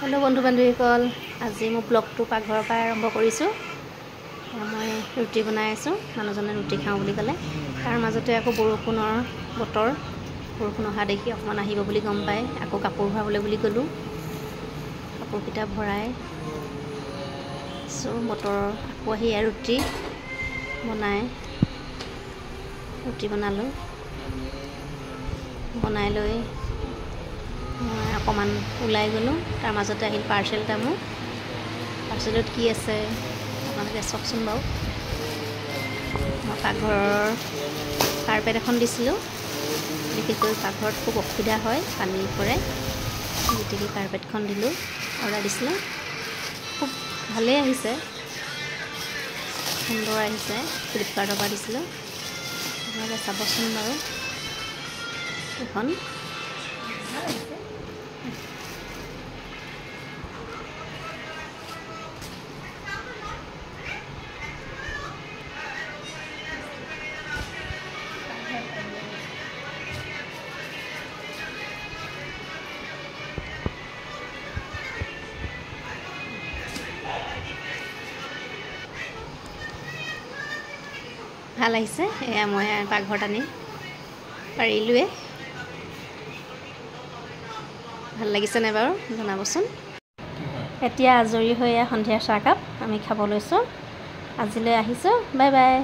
Hello बंधु बान्धवीসকল আজি মই ব্লগটো পাকঘৰৰ পৰা আৰম্ভ কৰিছোঁ। মই ৰুটি বনাই আছোঁ। মানুহজনে ৰুটি খাওঁ বুলি ক'লে। তাৰ মাজতে আকৌ বৰষুণৰ বতৰ, বৰষুণ অহা দেখি অকণমান আহিব বুলি গম পাই আকৌ কাপোৰ ভৰাবলৈ বুলি গ'লোঁ। কাপোৰকেইটা ভৰাই বতৰ আকৌ আহি ৰুটি বনালোঁ। বনাই লৈ মই অকণমান ওলাই গ'লোঁ। তাৰ মাজতে আহিল পাৰ্চেল এটা মোৰ। পাৰ্চেলত কি আছে আপোনালোকে চাওকচোন বাৰু। মই পাকঘৰৰ কাৰ্পেট এখন দিছিলোঁ। বিশেষকৈ পাকঘৰত খুব অসুবিধা হয়, পানী পৰে, গতিকে কাৰ্পেটখন দিলোঁ। অৰ্ডাৰ দিছিলোঁ, খুব ভালেই আহিছে, সুন্দৰ আহিছে। ফ্লিপকাৰ্টৰ পৰা দিছিলোঁ। আপোনালোকে চাবচোন বাৰু এখন। ভাল আহিছে। এয়া মই পাকঘৰত আনি পাৰিলোৱে। ভাল লাগিছেনে বাৰু জনাবচোন। এতিয়া আজৰি হৈ সন্ধিয়া চাহকাপ আমি খাব লৈছোঁ। আজিলৈ আহিছোঁ, বাই বাই।